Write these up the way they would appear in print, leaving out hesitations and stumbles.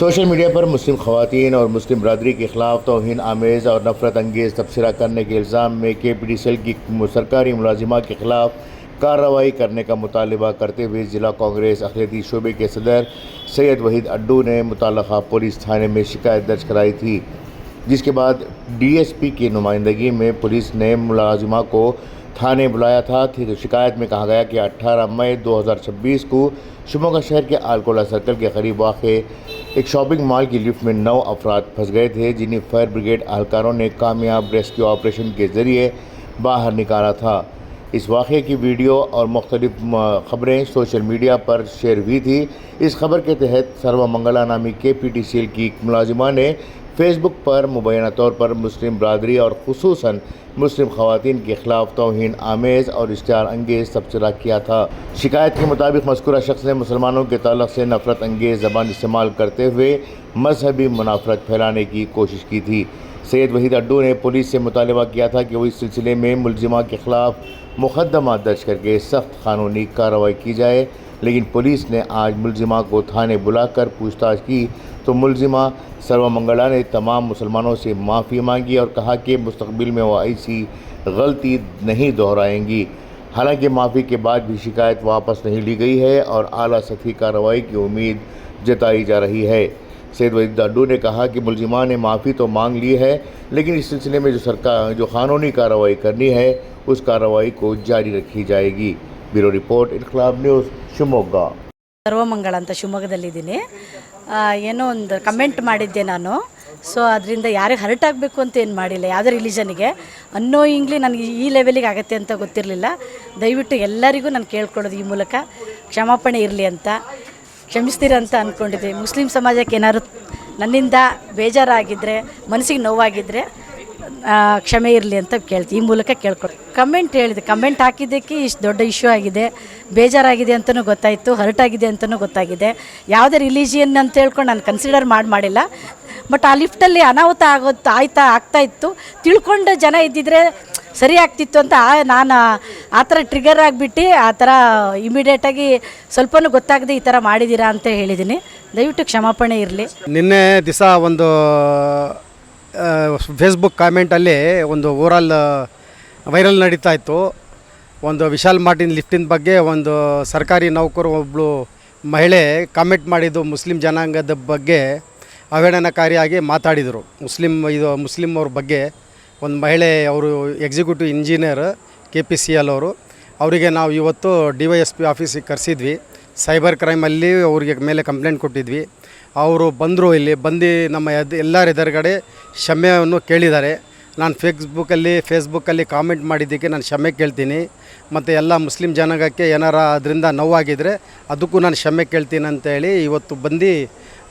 Social media पर मुस्लिम ख़वातीन और मुस्लिम बरदरी के ख़िलाफ़ तौहीन आमेज़ और नफ़रत अंगेज़ तबसरा करने के इल्ज़ाम में KPTCL की सरकारी मुलाजिमा के ख़िलाफ़ कार्रवाई करने का मुतालबा करते हुए ज़िला कांग्रेस अक़लियती शोबे के सदर सैयद वहीद अड्डू ने मुतल्लक़ा पुलिस थाने में शिकायत दर्ज कराई थी, जिसके बाद DSP की नुमाइंदगी में पुलिस ने मुलाजिमा को थाने बुलाया था। तो शिकायत में कहा गया कि 18 मई 2026 को शिमोगा शहर के आलकोला सर्कल के करीब वाक़े एक शॉपिंग मॉल की लिफ्ट में 9 अफराद फंस गए थे, जिन्हें फायर ब्रिगेड एहलकारों ने कामयाब रेस्क्यू ऑपरेशन के ज़रिए बाहर निकाला था। इस वाक़े की वीडियो और मुख्तलिफ ख़बरें सोशल मीडिया पर शेयर हुई थी। इस खबर के तहत सर्वमंगला नामी KPTCL की मुलाजिमा ने फेसबुक पर मुबैना तौर पर मुस्लिम बरदरी और खुसूसन मुस्लिम ख़वातीन के ख़िलाफ़ तौहीन आमेज़ और इश्तिहार अंगेज़ तबसरा किया था। शिकायत के मुताबिक मज़कूरा शख्स ने मुसलमानों के ताल्लुक़ से नफ़रत अंगेज़ ज़बान इस्तेमाल करते हुए मजहबी मुनाफरत फैलाने की कोशिश की थी। सैयद वहीद अड्डू ने पुलिस से मुतालबा किया था कि वो इस सिलसिले में मुलजिमा के ख़िलाफ़ मुक़दमा दर्ज करके सख्त कानूनी कार्रवाई की जाए, लेकिन पुलिस ने आज मुलजिमा को थाने बुलाकर पूछताछ की तो मुलजिमा सर्वमंगला ने तमाम मुसलमानों से माफ़ी मांगी और कहा कि मुस्तक़बिल में वो ऐसी गलती नहीं दोहराएंगी। हालांकि माफ़ी के बाद भी शिकायत वापस नहीं ली गई है और आला सतही कार्रवाई की उम्मीद जताई जा रही है। सैयद वहीद अड्डू ने कहा कि मुलजिमा ने माफ़ी तो मांग ली है, लेकिन इस सिलसिले में जो कानूनी कार्रवाई करनी है उस कार्रवाई को जारी रखी जाएगी। ब्यूरो रिपोर्ट, इनकलाब न्यूज़, शिवमोग्गा। ಸರ್ವಮಂಗಳ ಅಂತ ಶಿವಮೊಗ್ಗದಲ್ಲಿದ್ದೀನಿ. ಏನೋ ಒಂದು ಕಮೆಂಟ್ ಮಾಡಿದ್ದೆ ನಾನು. ಸೊ ಅದರಿಂದ ಯಾರಿಗೆ ಹರ್ಟ್ ಆಗಬೇಕು ಅಂತ ಏನು ಮಾಡಿಲ್ಲ, ಯಾವುದೇ ರಿಲಿಜನಿಗೆ ಅನ್ನೋಯಿಂಗ್ಲಿ ನನಗೆ ಈ ಲೆವೆಲಿಗೆ ಆಗುತ್ತೆ ಅಂತ ಗೊತ್ತಿರಲಿಲ್ಲ. ದಯವಿಟ್ಟು ಎಲ್ಲರಿಗೂ ನಾನು ಕೇಳ್ಕೊಳ್ಳೋದು ಈ ಮೂಲಕ ಕ್ಷಮಾಪಣೆ ಇರಲಿ ಅಂತ, ಕ್ಷಮಿಸ್ತೀರಂತ ಅಂದ್ಕೊಂಡಿದ್ದೆ. ಮುಸ್ಲಿಂ ಸಮಾಜಕ್ಕೆ ಏನಾದ್ರು ನನ್ನಿಂದ ಬೇಜಾರಾಗಿದ್ದರೆ, ಮನಸ್ಸಿಗೆ ನೋವಾಗಿದ್ದರೆ ಕ್ಷಮೆ ಇರಲಿ ಅಂತ ಈ ಮೂಲಕ ಕೇಳ್ಕೊಳ್ತೀನಿ. ಕಮೆಂಟ್ ಹಾಕಿದ್ದಕ್ಕೆ ಇಷ್ಟು ದೊಡ್ಡ ಇಶ್ಯೂ ಆಗಿದೆ, ಬೇಜಾರಾಗಿದೆ ಅಂತಲೂ ಗೊತ್ತಾಯಿತು, ಹರ್ಟ್ ಆಗಿದೆ ಅಂತಲೂ ಗೊತ್ತಾಗಿದೆ. ಯಾವುದೇ ರಿಲಿಜಿಯನ್ ಅಂತ ಹೇಳ್ಕೊಂಡು ನಾನು ಕನ್ಸಿಡರ್ ಮಾಡಿಲ್ಲ. ಬಟ್ ಆ ಲಿಫ್ಟಲ್ಲಿ ಅನಾಹುತ ಆಗ್ತಾಯಿತ್ತು, ತಿಳ್ಕೊಂಡು ಜನ ಇದ್ದಿದ್ರೆ ಸರಿ ಆಗ್ತಿತ್ತು ಅಂತ ನಾನು ಆ ಥರ ಟ್ರಿಗರ್ ಆಗಿಬಿಟ್ಟು ಆ ಥರ ಇಮಿಡಿಯೇಟಾಗಿ ಸ್ವಲ್ಪನೂ ಗೊತ್ತಾಗದೆ ಈ ಥರ ಮಾಡಿದ್ದೀರಾ ಅಂತ ಹೇಳಿದ್ದೀನಿ. ದಯವಿಟ್ಟು ಕ್ಷಮಾಪಣೆ ಇರಲಿ. ನಿನ್ನೆ ದಿವಸ ಒಂದು ಫೇಸ್ಬುಕ್ ಕಾಮೆಂಟಲ್ಲಿ ಒಂದು ಓವರಾಲ್ ವೈರಲ್ ನಡೀತಾ ಇತ್ತು. ಒಂದು ವಿಶಾಲ್ ಮಾರ್ಟಿನ್ ಲಿಫ್ಟಿನ ಬಗ್ಗೆ ಒಂದು ಸರ್ಕಾರಿ ನೌಕರು ಒಬ್ಬಳು ಮಹಿಳೆ ಕಾಮೆಂಟ್ ಮಾಡಿದ್ದು ಮುಸ್ಲಿಂ ಜನಾಂಗದ ಬಗ್ಗೆ ಅವಹೇಳನಕಾರಿಯಾಗಿ ಮಾತಾಡಿದರು. ಮುಸ್ಲಿಂ ಅವ್ರ ಬಗ್ಗೆ ಒಂದು ಮಹಿಳೆ, ಅವರು ಎಕ್ಸಿಕ್ಯೂಟಿವ್ ಇಂಜಿನಿಯರ್ KPCL ಅವರು. ಅವರಿಗೆ ನಾವು ಇವತ್ತು DYSP ಆಫೀಸಿಗೆ ಕರೆಸಿದ್ವಿ. ಸೈಬರ್ ಕ್ರೈಮಲ್ಲಿ ಅವ್ರಿಗೆ ಮೇಲೆ ಕಂಪ್ಲೇಂಟ್ ಕೊಟ್ಟಿದ್ವಿ. ಅವರು ಬಂದರು, ಇಲ್ಲಿ ಬಂದು ನಮ್ಮ ಎಲ್ಲರ ಎದುರುಗಡೆ ಕ್ಷಮೆಯನ್ನು ಕೇಳಿದ್ದಾರೆ. ನಾನು ಫೇಸ್ಬುಕ್ಕಲ್ಲಿ ಕಾಮೆಂಟ್ ಮಾಡಿದ್ದಕ್ಕೆ ನಾನು ಕ್ಷಮೆ ಕೇಳ್ತೀನಿ. ಮತ್ತು ಎಲ್ಲ ಮುಸ್ಲಿಂ ಜನಾಂಗಕ್ಕೆ ಏನಾರ ಅದರಿಂದ ನೋವಾಗಿದ್ದರೆ ಅದಕ್ಕೂ ನಾನು ಕ್ಷಮೆ ಕೇಳ್ತೀನಿ ಅಂತೇಳಿ ಇವತ್ತು ಬಂದು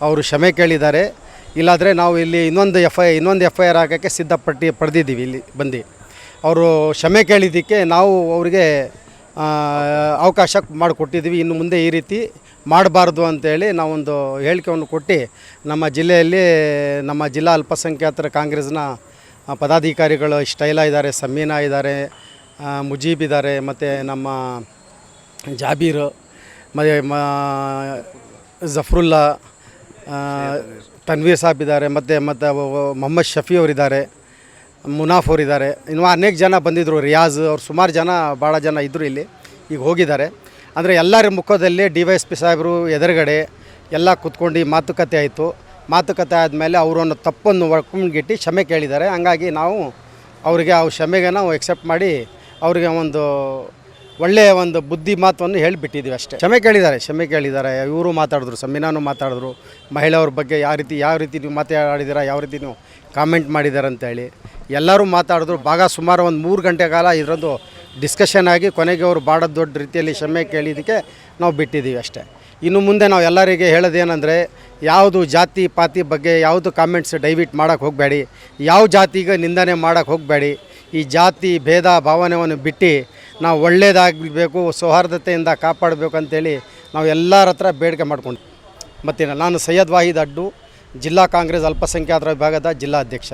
ಅವರು ಕ್ಷಮೆ ಕೇಳಿದ್ದಾರೆ. ಇಲ್ಲಾದರೆ ನಾವು ಇಲ್ಲಿ ಇನ್ನೊಂದು FIR ಹಾಕೋಕ್ಕೆ ಪಡೆದಿದ್ದೀವಿ. ಇಲ್ಲಿ ಬಂದು ಅವರು ಕ್ಷಮೆ ಕೇಳಿದ್ದಕ್ಕೆ ನಾವು ಅವರಿಗೆ ಅವಕಾಶ ಮಾಡಿಕೊಟ್ಟಿದ್ವಿ. ಇನ್ನು ಮುಂದೆ ಈ ರೀತಿ ಮಾಡಬಾರ್ದು ಅಂತೇಳಿ ನಾವೊಂದು ಹೇಳಿಕೆಯನ್ನು ಕೊಟ್ಟು ನಮ್ಮ ಜಿಲ್ಲೆಯಲ್ಲಿ ನಮ್ಮ ಜಿಲ್ಲಾ ಅಲ್ಪಸಂಖ್ಯಾತರ ಕಾಂಗ್ರೆಸ್ನ ಪದಾಧಿಕಾರಿಗಳು ಇಷ್ಟೆಲ್ಲ ಇದ್ದಾರೆ. ಸಮೀನಾ ಇದ್ದಾರೆ, ಮುಜೀಬ್ ಇದ್ದಾರೆ, ಮತ್ತು ನಮ್ಮ ಜಾಬೀರ್, ಮತ್ತು ಜಫರುಲ್ಲಾ, ತನ್ವೀರ್ ಸಾಬ್ ಇದ್ದಾರೆ, ಮತ್ತು ಮೊಹಮ್ಮದ್ ಶಫಿ ಅವರಿದ್ದಾರೆ, ಮುನಾಫ್ ಅವರಿದ್ದಾರೆ. ಇನ್ನು ಅನೇಕ ಜನ ಬಂದಿದ್ದರು. ರಿಯಾಜ್ ಅವ್ರು ಸುಮಾರು ಜನ, ಭಾಳ ಜನ ಇದ್ದರು. ಇಲ್ಲಿ ಈಗ ಹೋಗಿದ್ದಾರೆ. ಅಂದರೆ ಎಲ್ಲರ ಮುಖದಲ್ಲಿ DYSP ಸಾಹೇಬರು ಎದುರುಗಡೆ ಎಲ್ಲ ಕೂತ್ಕೊಂಡು ಮಾತುಕತೆ ಆಯಿತು. ಮಾತುಕತೆ ಆದಮೇಲೆ ಅವರನ್ನು ತಪ್ಪನ್ನು ಒಳ್ಕೊಂಡ್ಗಿಟ್ಟು ಕ್ಷಮೆ ಕೇಳಿದ್ದಾರೆ. ಹಂಗಾಗಿ ನಾವು ಅವರಿಗೆ ಆ ಕ್ಷಮೆಗೆ ನಾವು ಎಕ್ಸೆಪ್ಟ್ ಮಾಡಿ ಅವರಿಗೆ ಒಂದು ಒಳ್ಳೆಯ ಒಂದು ಬುದ್ಧಿ ಮಾತನ್ನು ಹೇಳಿಬಿಟ್ಟಿದ್ದೀವಿ ಅಷ್ಟೇ. ಕ್ಷಮೆ ಕೇಳಿದ್ದಾರೆ. ಇವರು ಮಾತಾಡಿದ್ರು, ಸಮೀನಾನು ಮಾತಾಡಿದ್ರು. ಮಹಿಳೆಯವ್ರ ಬಗ್ಗೆ ಯಾವ ರೀತಿ ನೀವು ಮಾತಾಡಿದ್ದೀರಾ, ಯಾವ ರೀತಿ ನೀವು ಕಾಮೆಂಟ್ ಮಾಡಿದ್ದಾರೆ ಅಂತೇಳಿ ಎಲ್ಲರೂ ಮಾತಾಡಿದ್ರು. ಸುಮಾರು ಒಂದು 3 ಗಂಟೆ ಕಾಲ ಇದರದ್ದು ಡಿಸ್ಕಷನ್ ಆಗಿ ಕೊನೆಗೆ ಅವರು ಭಾಳ ದೊಡ್ಡ ರೀತಿಯಲ್ಲಿ ಕ್ಷಮೆ ಕೇಳಿದ್ದಕ್ಕೆ ನಾವು ಬಿಟ್ಟಿದ್ದೀವಿ ಅಷ್ಟೇ. ಇನ್ನು ಮುಂದೆ ನಾವು ಎಲ್ಲರಿಗೆ ಹೇಳೋದೇನೆಂದರೆ, ಯಾವುದು ಜಾತಿ ಪಾತಿ ಬಗ್ಗೆ ಯಾವುದು ಕಾಮೆಂಟ್ಸ್ ದಯವಿಟ್ಟು ಮಾಡೋಕ್ಕೆ ಹೋಗಬೇಡಿ. ಯಾವ ಜಾತಿಗೆ ನಿಂದನೆ ಮಾಡೋಕ್ಕೆ ಹೋಗಬೇಡಿ. ಈ ಜಾತಿ ಭೇದ ಭಾವನೆಯನ್ನು ಬಿಟ್ಟು ನಾವು ಒಳ್ಳೆಯದಾಗಬೇಕು, ಸೌಹಾರ್ದತೆಯಿಂದ ಕಾಪಾಡಬೇಕು ಅಂತೇಳಿ ನಾವು ಎಲ್ಲರ ಹತ್ರ ಬೇಡಿಕೆ ಮಾಡ್ಕೊಂಡು. ಮತ್ತು ನಾನು ಸೈಯದ್ ವಹೀದ್ ಅಡ್ಡು, ಜಿಲ್ಲಾ ಕಾಂಗ್ರೆಸ್ ಅಲ್ಪಸಂಖ್ಯಾತರ ವಿಭಾಗದ ಜಿಲ್ಲಾಧ್ಯಕ್ಷ.